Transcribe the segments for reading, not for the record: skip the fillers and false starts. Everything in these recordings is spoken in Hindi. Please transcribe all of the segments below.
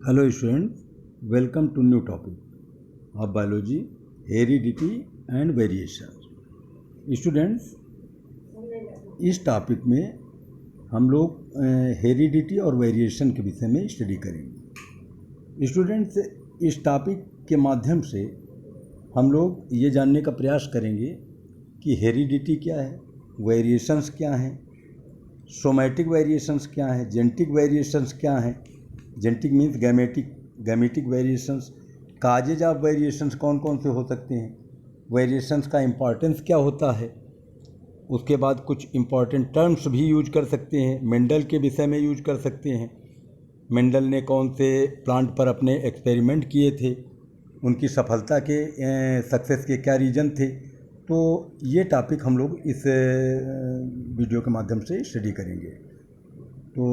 Hello students, welcome to new topic of biology, heredity and variation. Students, इस टॉपिक में हम लोग हेरिडिटी और वेरिएशन के विषय में स्टडी करेंगे। स्टूडेंट्स, इस टॉपिक के माध्यम से हम लोग ये जानने का प्रयास करेंगे कि हेरिडिटी क्या है, वेरिएशंस क्या हैं, सोमैटिक वेरिएशंस क्या हैं, जेनेटिक वेरिएशंस क्या हैं। Genetic means gametic variations, causes of variations कौन कौन से हो सकते हैं, वेरिएशंस का इम्पॉर्टेंस क्या होता है। उसके बाद कुछ इम्पॉर्टेंट टर्म्स भी यूज कर सकते हैं, मेंडल के विषय में यूज कर सकते हैं। मेंडल ने कौन से प्लांट पर अपने एक्सपेरिमेंट किए थे, उनकी सफलता के सक्सेस के क्या रीज़न थे। तो ये टॉपिक हम लोग इस वीडियो के माध्यम से स्टडी करेंगे। तो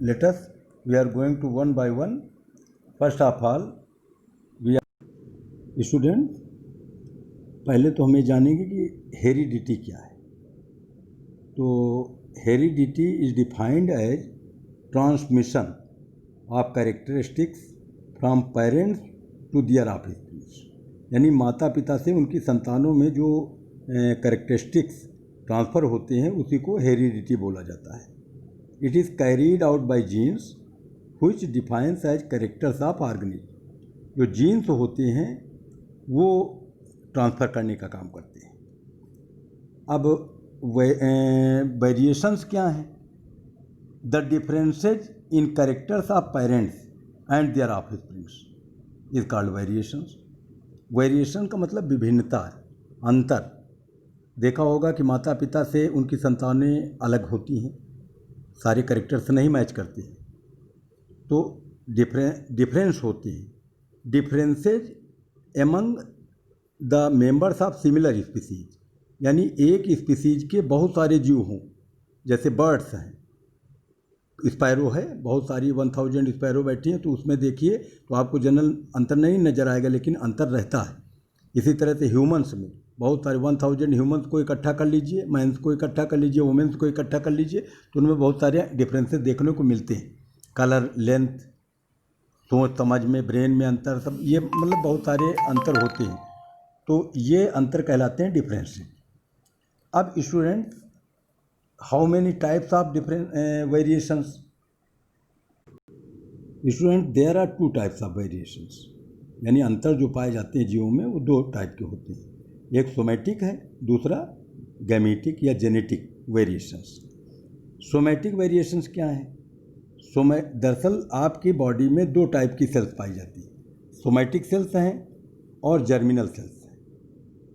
let us we are going to one by one. First of all we are student, पहले तो हमें जानेंगे कि हेरिडिटी क्या है। तो heredity is defined as transmission of characteristics from parents to their offspring, यानी माता पिता से उनकी संतानों में जो कैरेक्टरिस्टिक्स ट्रांसफ़र होते हैं उसी को हेरिडिटी बोला जाता है। It is carried out by genes which defines as characters of organism. जो जीन्स होते हैं वो ट्रांसफ़र करने का काम करते हैं। अब वेरिएशंस क्या हैं? The differences in characters of parents and their offsprings is called variations. Variation का मतलब विभिन्नता, अंतर। देखा होगा कि माता पिता से उनकी संतानें अलग होती हैं, सारे कैरेक्टर्स नहीं मैच करते हैं, तो डिफरेंस होते हैं। Differences among the members of similar species, यानी एक स्पीसीज के बहुत सारे जीव हों। जैसे बर्ड्स हैं, स्पैरो है, बहुत सारी 1000 स्पैरो बैठी हैं, तो उसमें देखिए तो आपको जनरल अंतर नहीं नज़र आएगा, लेकिन अंतर रहता है। इसी तरह से ह्यूमंस में बहुत सारे 1000 ह्यूमंस को इकट्ठा कर लीजिए, मैंस को इकट्ठा कर लीजिए, वुमेंस को इकट्ठा कर लीजिए, तो उनमें बहुत सारे डिफरेंसेस देखने को मिलते हैं। कलर, लेंथ, सोच समझ में, ब्रेन में अंतर, सब ये मतलब बहुत सारे अंतर होते हैं। तो ये अंतर कहलाते हैं डिफरेंसेस। अब student, how many types of different variations? Student, there are 2 types of variations, यानी अंतर जो पाए जाते हैं जीवों में वो 2 टाइप के होते हैं। एक सोमैटिक है, दूसरा गैमेटिक या जेनेटिक वेरिएशंस। सोमैटिक वेरिएशंस क्या है? दरअसल आपकी बॉडी में 2 टाइप की सेल्स पाई जाती हैं, सोमैटिक सेल्स हैं और जर्मिनल सेल्स हैं,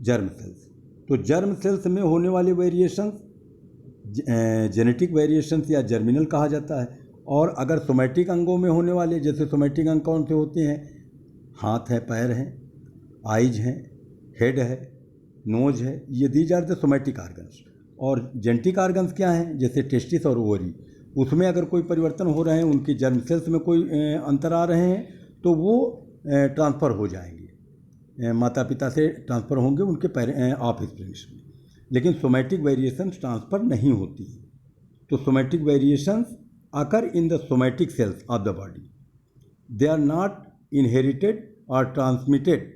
जर्म सेल्स। तो जर्म सेल्स में होने वाले वेरिएशंस जेनेटिक वेरिएशंस या जर्मिनल कहा जाता है। और अगर सोमैटिक अंगों में होने वाले, जैसे सोमैटिक अंग कौन से होते हैं? हाथ है, पैर हैं, आइज हैं, हेड है, नोज है, ये these are the somatic organs. और जेनेटिक आर्गन्स क्या हैं? जैसे टेस्टिस और ओवरी, उसमें अगर कोई परिवर्तन हो रहे हैं, उनकी जर्म सेल्स में कोई अंतर आ रहे हैं, तो वो ट्रांसफ़र हो जाएंगे, माता पिता से ट्रांसफ़र होंगे उनके ऑफस्प्रिंग्स में। लेकिन सोमैटिक वेरिएशंस ट्रांसफ़र नहीं होती हैं। तो somatic variations occur in the somatic cells of the body, they are not inherited और transmitted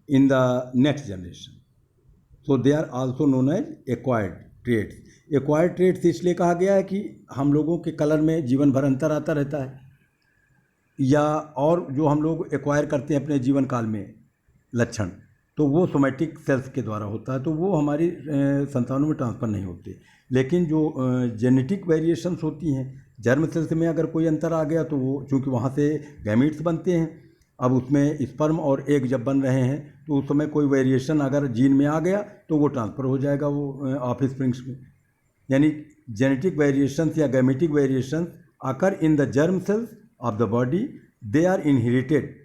in the next generation, so they are also known as acquired traits. Acquired traits इसलिए कहा गया है कि हम लोगों के कलर में जीवन भर अंतर आता रहता है, या और जो हम लोग एक्वायर करते हैं अपने जीवन काल में लक्षण, तो वो सोमैटिक सेल्स के द्वारा होता है, तो वो हमारी संतानों में ट्रांसफ़र नहीं होते। लेकिन जो जेनेटिक वेरिएशंस होती हैं, जर्म सेल्स में अगर कोई अंतर आ गया तो वो चूँकि वहाँ से गैमीट्स बनते हैं, अब उसमें स्पर्म और एग जब बन रहे हैं तो उस समय कोई वेरिएशन अगर जीन में आ गया तो वो ट्रांसफ़र हो जाएगा वो ऑफस्प्रिंग्स में। यानी जेनेटिक वेरिएशंस या gametic variations occur in the germ cells of the body, they are inherited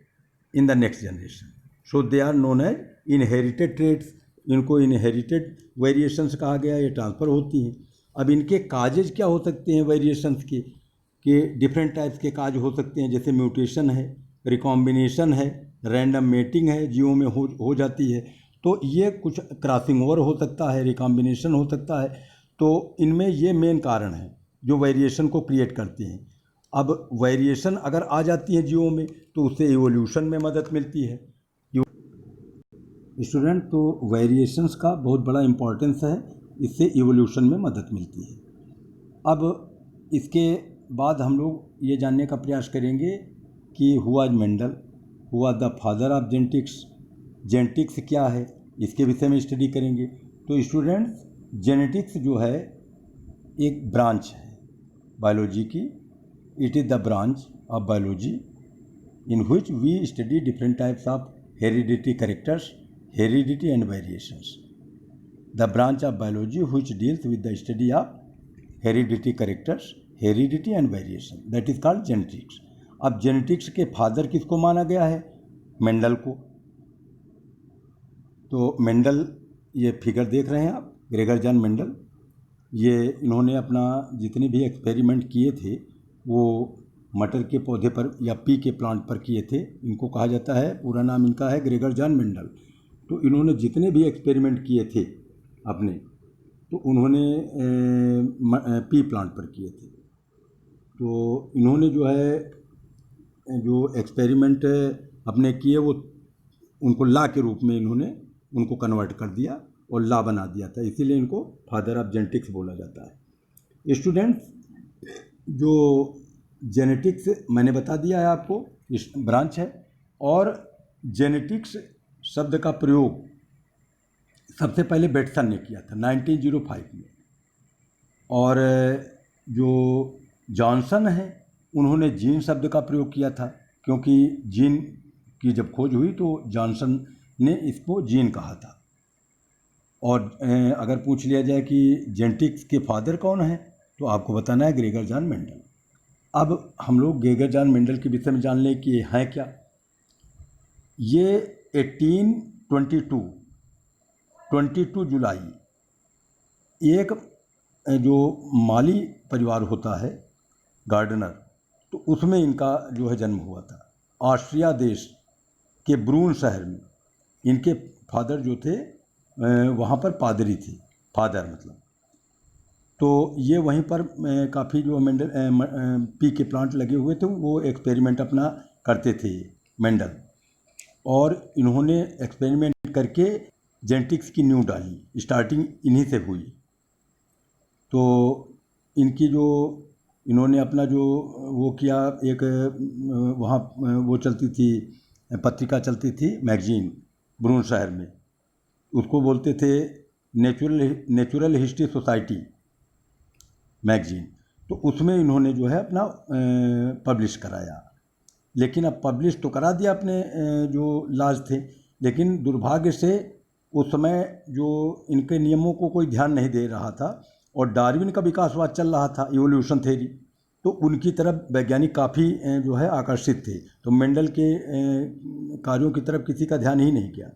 in the next generation, so they are known as inherited traits. इनको इनहेरिटेड वेरिएशंस कहा गया, ये ट्रांसफ़र होती हैं। अब इनके काजेज क्या हो सकते हैं वेरिएशंस के? डिफरेंट टाइप्स के काज हो सकते हैं, जैसे म्यूटेशन है, रिकॉम्बिनेशन है, रैंडम मेटिंग है, जीवों में हो जाती है, तो ये कुछ क्रॉसिंग ओवर हो सकता है, रिकॉम्बिनेशन हो सकता है। तो इनमें ये मेन कारण है जो वेरिएशन को क्रिएट करते हैं। अब वेरिएशन अगर आ जाती है जीवों में तो उससे इवोल्यूशन में मदद मिलती है। स्टूडेंट, तो वेरिएशंस का बहुत बड़ा इम्पोर्टेंस है, इससे इवोल्यूशन में मदद मिलती है। अब इसके बाद हम लोग ये जानने का प्रयास करेंगे कि हुआ मेंडल, हुआ the father of genetics, genetics क्या है, इसके विषय में स्टडी करेंगे। तो स्टूडेंट्स, जेनेटिक्स जो है एक ब्रांच है बायोलॉजी की। It is the branch of biology in which we study different types of heredity characters, heredity and variations. The branch of biology which deals with the study of heredity characters, heredity and variation, that is called genetics. अब जेनेटिक्स के फादर किसको माना गया है? मेंडल को। तो मेंडल, ये फिगर देख रहे हैं आप, ग्रेगर जॉन मेंडल, ये इन्होंने अपना जितने भी एक्सपेरिमेंट किए थे वो मटर के पौधे पर या पी के प्लांट पर किए थे। इनको कहा जाता है, पूरा नाम इनका है ग्रेगर जॉन मेंडल। तो इन्होंने जितने भी एक्सपेरिमेंट किए थे अपने, तो उन्होंने पी प्लांट पर किए थे। तो इन्होंने जो है जो एक्सपेरिमेंट अपने किए वो उनको लॉ के रूप में इन्होंने उनको कन्वर्ट कर दिया और लॉ बना दिया था, इसीलिए इनको फादर ऑफ जेनेटिक्स बोला जाता है। स्टूडेंट्स, जो जेनेटिक्स मैंने बता दिया है आपको, इस ब्रांच है। और जेनेटिक्स शब्द का प्रयोग सबसे पहले बेटसन ने किया था 1905 में, और जो जॉनसन है उन्होंने जीन शब्द का प्रयोग किया था, क्योंकि जीन की जब खोज हुई तो जॉनसन ने इसको जीन कहा था। और अगर पूछ लिया जाए कि जेनेटिक्स के फादर कौन है, तो आपको बताना है ग्रेगर जॉन मेंडल। अब हम लोग ग्रेगर जॉन मेंडल के विषय में जान लें कि ये हैं क्या। ये 1822 जुलाई एक जो माली परिवार होता है, गार्डनर, तो उसमें इनका जो है जन्म हुआ था। ऑस्ट्रिया देश के ब्रून शहर में इनके फादर जो थे वहाँ पर पादरी थे, फादर मतलब। तो ये वहीं पर काफ़ी जो मेंडल पी के प्लांट लगे हुए थे वो एक्सपेरिमेंट अपना करते थे मेंडल, और इन्होंने एक्सपेरिमेंट करके जेनेटिक्स की नींव डाली, स्टार्टिंग इन्हीं से हुई। तो इनकी जो इन्होंने अपना जो वो किया, एक वहाँ वो चलती थी पत्रिका, चलती थी मैगजीन ब्रून शहर में, उसको बोलते थे नेचुरल हिस्ट्री सोसाइटी मैगजीन। तो उसमें इन्होंने जो है अपना पब्लिश कराया। लेकिन अब पब्लिश तो करा दिया अपने जो लाज थे, लेकिन दुर्भाग्य से उस समय जो इनके नियमों को कोई ध्यान नहीं दे रहा था, और डार्विन का विकासवाद चल रहा था, इवोल्यूशन थ्योरी, तो उनकी तरफ वैज्ञानिक काफ़ी जो है आकर्षित थे। तो मेंडल के कार्यों की तरफ किसी का ध्यान ही नहीं किया।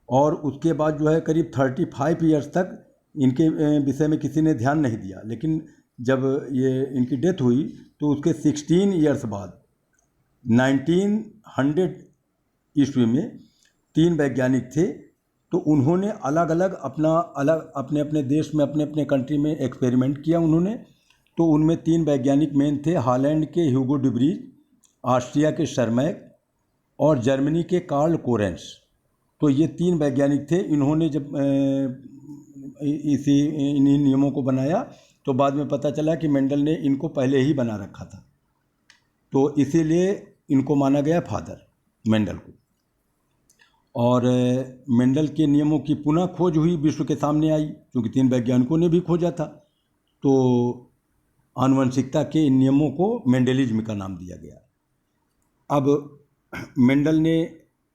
और उसके बाद जो है करीब 35 ईयर्स तक इनके विषय में किसी ने ध्यान नहीं दिया। लेकिन जब ये इनकी डेथ हुई तो उसके 16 ईयर्स बाद 1900 ईस्वी में 3 वैज्ञानिक थे, तो उन्होंने अलग अलग अपने अपने देश में, अपने अपने कंट्री में एक्सपेरिमेंट किया उन्होंने। तो उनमें 3 वैज्ञानिक मेन थे, हॉलैंड के ह्यूगो डिब्रीज, ऑस्ट्रिया के शर्मैक और जर्मनी के कार्ल कोरेंस। तो ये 3 वैज्ञानिक थे। इन्होंने जब इन्हीं नियमों को बनाया तो बाद में पता चला कि मेंडल ने इनको पहले ही बना रखा था, तो इसीलिए इनको माना गया फादर मेंडल को। और मेंडल के नियमों की पुनः खोज हुई, विश्व के सामने आई, क्योंकि 3 वैज्ञानिकों ने भी खोजा था। तो आनुवंशिकता के इन नियमों को मेंडलिज्म का नाम दिया गया। अब मेंडल ने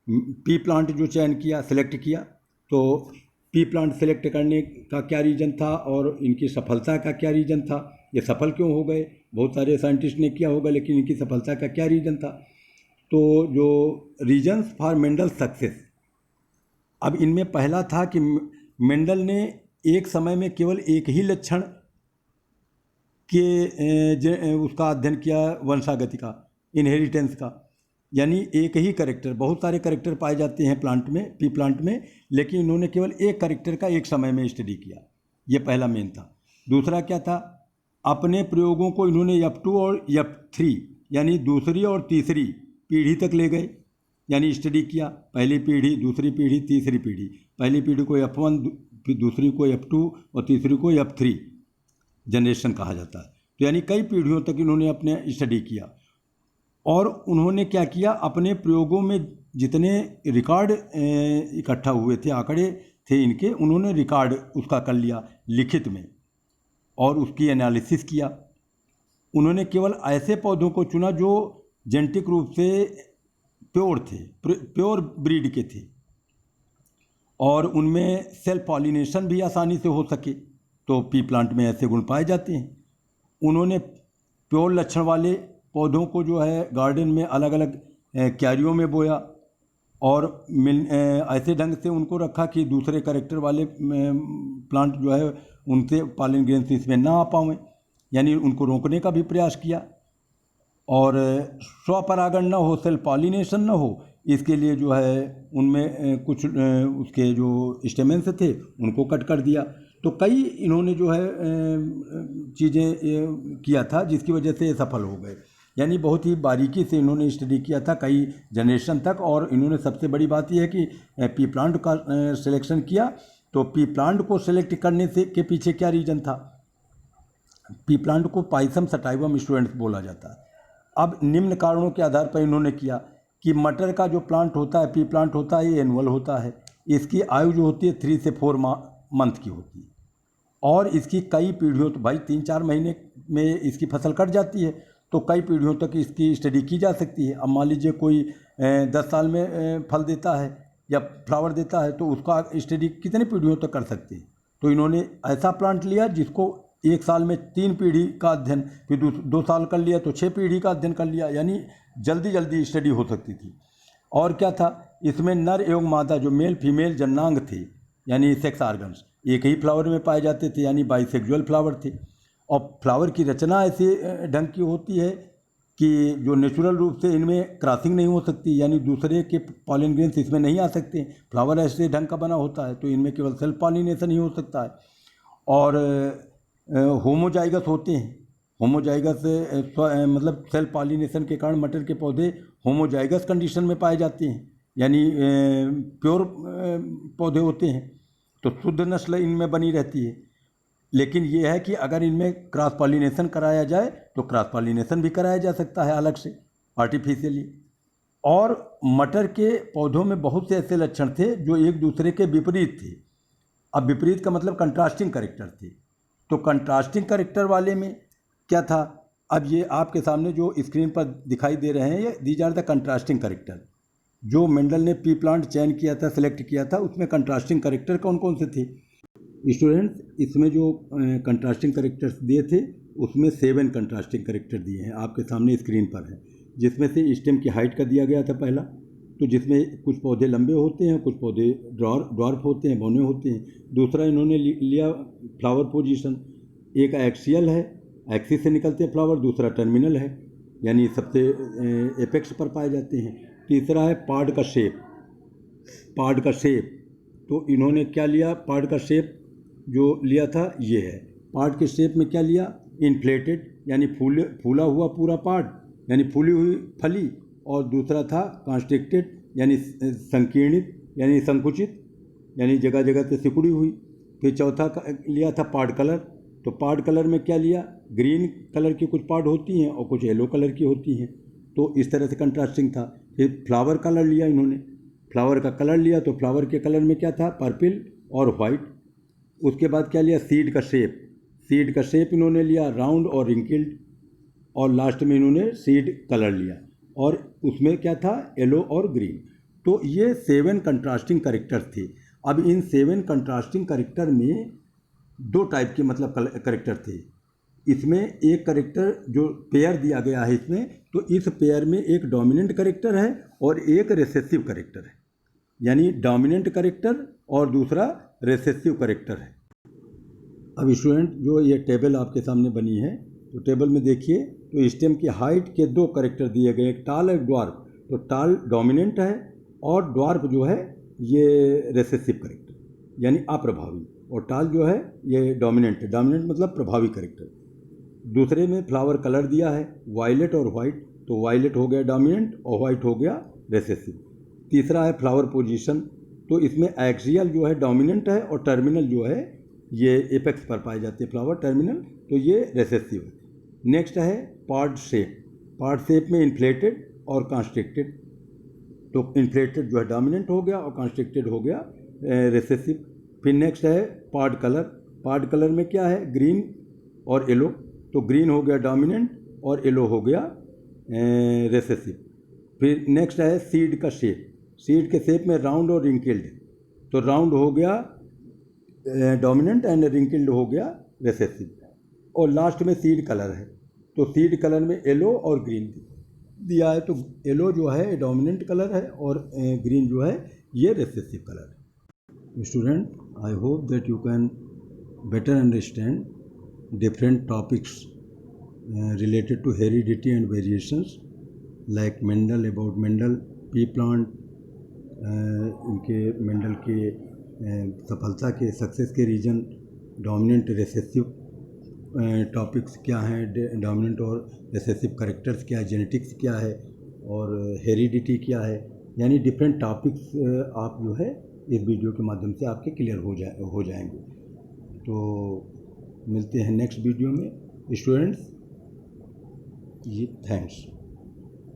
पी प्लांट जो चयन किया, सेलेक्ट किया, तो पी प्लांट सेलेक्ट करने का क्या रीज़न था और इनकी सफलता का क्या रीज़न था, ये सफल क्यों हो गए? बहुत सारे साइंटिस्ट ने किया होगा, लेकिन इनकी सफलता का क्या रीज़न था? तो जो रीजन्स फॉर मेंडल सक्सेस, अब इनमें पहला था कि मेंडल ने एक समय में केवल एक ही लक्षण के उसका अध्ययन किया, वंशागति का, इनहेरिटेंस का, यानी एक ही कैरेक्टर, बहुत सारे कैरेक्टर पाए जाते हैं प्लांट में, पी प्लांट में, लेकिन इन्होंने केवल एक कैरेक्टर का एक समय में स्टडी किया, ये पहला मेन था। दूसरा क्या था? अपने प्रयोगों को इन्होंने F2 और F3 यानी दूसरी और तीसरी पीढ़ी तक ले गए, यानी स्टडी किया। पहली पीढ़ी, दूसरी पीढ़ी, तीसरी पीढ़ी। पहली पीढ़ी को F1, फिर दूसरी को F2 और तीसरी को F3 जनरेशन कहा जाता है। तो यानी कई पीढ़ियों तक इन्होंने अपने स्टडी किया। और उन्होंने क्या किया, अपने प्रयोगों में जितने रिकॉर्ड इकट्ठा हुए थे, आंकड़े थे इनके, उन्होंने रिकॉर्ड उसका कर लिया लिखित में और उसकी एनालिसिस किया। उन्होंने केवल ऐसे पौधों को चुना जो जेनेटिक रूप से प्योर थे, प्योर ब्रीड के थे, और उनमें सेल्फ पॉलिनेशन भी आसानी से हो सके। तो पी प्लांट में ऐसे गुण पाए जाते हैं। उन्होंने प्योर लक्षण वाले पौधों को जो है गार्डन में अलग अलग क्यारियों में बोया और ऐसे ढंग से उनको रखा कि दूसरे कैरेक्टर वाले प्लांट जो है उनसे पॉलन ग्रेन्स इसमें ना आ पाएँ, यानी उनको रोकने का भी प्रयास किया। और स्वपरागण न हो, सेल्फ पॉलिनेशन न हो, इसके लिए जो है उनमें कुछ उसके जो स्टेमेंस थे उनको कट कर दिया। तो कई इन्होंने जो है चीज़ें किया था जिसकी वजह से ये सफल हो गए। यानी बहुत ही बारीकी से इन्होंने स्टडी किया था कई जनरेशन तक। और इन्होंने सबसे बड़ी बात यह है कि पी प्लांट का सिलेक्शन किया। तो पी प्लांट को सिलेक्ट करने से के पीछे क्या रीज़न था? पी प्लांट को पाइसम सटाइवम स्टूडेंट्स बोला जाता है। अब निम्न कारणों के आधार पर इन्होंने किया कि मटर का जो प्लांट होता है, पी प्लांट होता है, ये एनुअल होता है। इसकी आयु जो होती है 3 से 4 मंथ की होती है और इसकी कई पीढ़ियों, तो भाई 3-4 महीने में इसकी फसल कट जाती है, तो कई पीढ़ियों तक इसकी स्टडी की जा सकती है। अब मान लीजिए कोई 10 साल में फल देता है या फ्लावर देता है, तो उसका स्टडी कितने पीढ़ियों तक कर सकते हैं। तो इन्होंने ऐसा प्लांट लिया जिसको 1 साल में 3 पीढ़ी का अध्ययन, फिर 2 साल कर लिया तो 6 पीढ़ी का अध्ययन कर लिया, यानी जल्दी जल्दी स्टडी हो सकती थी। और क्या था, इसमें नर एवं मादा जो मेल फीमेल जननांग थे, यानी सेक्स ऑर्गन्स, एक ही फ्लावर में पाए जाते थे, यानी बाइसेक्सुअल फ्लावर थे। और फ्लावर की रचना ऐसे ढंग की होती है कि जो नेचुरल रूप से इनमें क्रॉसिंग नहीं हो सकती, यानी दूसरे के पॉलन ग्रेन्स इसमें नहीं आ सकते। फ्लावर ऐसे ढंग का बना होता है, तो इनमें केवल सेल्फ पॉलिनेशन ही हो सकता है। और होमोजाइगस होते हैं। होमोजाइगस मतलब सेल्फ पॉलिनेशन के कारण मटर के पौधे होमोजाइगस कंडीशन में पाए जाते हैं, यानी प्योर पौधे होते हैं, तो शुद्ध नस्ल इनमें बनी रहती है। लेकिन ये है कि अगर इनमें क्रॉस पॉलिनेशन कराया जाए तो क्रॉस पॉलिनेशन भी कराया जा सकता है अलग से, आर्टिफिशियली। और मटर के पौधों में बहुत से ऐसे लक्षण थे जो एक दूसरे के विपरीत थे। अब विपरीत का मतलब कंट्रास्टिंग कैरेक्टर थे। तो कंट्रास्टिंग कैरेक्टर वाले में क्या था, अब ये आपके सामने जो स्क्रीन पर दिखाई दे रहे हैं, ये these are the contrasting character. जो मेंडल ने पी प्लांट चयन किया था, सिलेक्ट किया था, उसमें कंट्रास्टिंग कैरेक्टर कौन कौन से थे स्टूडेंट्स? इसमें जो कंट्रास्टिंग कैरेक्टर्स दिए थे उसमें 7 कंट्रास्टिंग कैरेक्टर दिए हैं, आपके सामने स्क्रीन पर है। जिसमें से स्टेम की हाइट का दिया गया था पहला, तो जिसमें कुछ पौधे लंबे होते हैं, कुछ पौधे ड्वार्फ होते हैं, बौने होते हैं। दूसरा इन्होंने लिया फ्लावर पोजीशन, एक एक्सियल है, एक्सिस से निकलते हैं फ्लावर, दूसरा टर्मिनल है, यानी सबसे एपेक्स पर पाए जाते हैं। तीसरा है पार्ट का शेप, पार्ट का शेप। तो इन्होंने क्या लिया, पार्ट का शेप जो लिया था ये है। पार्ट के शेप में क्या लिया, इन्फ्लेटेड, यानी फूला हुआ पूरा पार्ट, यानी फूली हुई फली। और दूसरा था कॉन्स्ट्रिक्टेड, यानी संकीर्णित, यानी संकुचित, यानी जगह जगह से सिकुड़ी हुई। फिर चौथा लिया था पार्ट कलर। तो पार्ट कलर में क्या लिया, ग्रीन कलर की कुछ पार्ट होती हैं और कुछ येलो कलर की होती हैं, तो इस तरह से कंट्रास्टिंग था। फिर फ्लावर कलर लिया इन्होंने, फ्लावर का कलर लिया, तो फ्लावर के कलर में क्या था, पर्पल और वाइट। उसके बाद क्या लिया, सीड का शेप, सीड का शेप इन्होंने लिया राउंड और रिंकल्ड। और लास्ट में इन्होंने सीड कलर लिया और उसमें क्या था, येलो और ग्रीन। तो ये 7 कंट्रास्टिंग कैरेक्टर्स थे। अब इन 7 कंट्रास्टिंग कैरेक्टर में 2 टाइप के मतलब कैरेक्टर थे। इसमें एक कैरेक्टर जो पेयर दिया गया है इसमें, तो इस पेयर में एक डोमिनेंट कैरेक्टर है और एक रिसेसिव कैरेक्टर है, यानी डोमिनेंट कैरेक्टर और दूसरा रिसेसिव कैरेक्टर है। अब स्टूडेंट जो ये टेबल आपके सामने बनी है, तो टेबल में देखिए, तो स्टेम की हाइट के 2 कैरेक्टर दिए गए, एक टाल एक ड्वार्फ। तो टाल डोमिनेंट है और ड्वार्फ जो है ये रिसेसिव कैरेक्टर, यानी अप्रभावी। और टाल जो है ये डोमिनेंट है, डोमिनेंट मतलब प्रभावी कैरेक्टर। दूसरे में फ्लावर कलर दिया है वायलेट और वाइट, तो वायलेट हो गया डोमिनेंट और वाइट हो गया रिसेसिव। तीसरा है फ्लावर पोजीशन, तो इसमें एक्सियल जो है डोमिनेंट है और टर्मिनल जो है ये एपेक्स पर पाए जाते हैं फ्लावर टर्मिनल, तो ये रिसेसिव है। नेक्स्ट है पार्ट शेप, पार्ट शेप में इन्फ्लेटेड और कॉन्स्ट्रिक्टेड, तो इन्फ्लेटेड जो है डोमिनेंट हो गया और कॉन्स्ट्रिक्टेड हो गया रिसेसिव। फिर नेक्स्ट है पार्ट कलर, पार्ट कलर में क्या है ग्रीन और येलो, तो ग्रीन हो गया डोमिनेंट और येलो हो गया रिसेसिव। फिर नेक्स्ट है सीड का शेप, सीड के शेप में राउंड और रिंकल्ड, तो राउंड हो गया डोमिनेंट एंड रिंकल्ड हो गया रिसेसिव। और लास्ट में सीड कलर है, तो सीड कलर में येलो और ग्रीन दिया है, तो येलो जो है डोमिनेंट कलर है और ग्रीन जो है ये रिसेसिव कलर है। Student, I hope that you can better understand different topics related to heredity and variations like Mendel, about Mendel, pea plant, इनके मेंडल के सफलता के सक्सेस के रीजन, डोमिनेंट रिसेसिव टॉपिक्स क्या हैं, डोमिनेंट और रिसेसिव करेक्टर्स क्या है, जेनेटिक्स क्या है और हेरिडिटी क्या है, यानी डिफरेंट टॉपिक्स आप जो है इस वीडियो के माध्यम से आपके क्लियर हो जाएंगे। तो मिलते हैं नेक्स्ट वीडियो में स्टूडेंट्स, ये थैंक्स।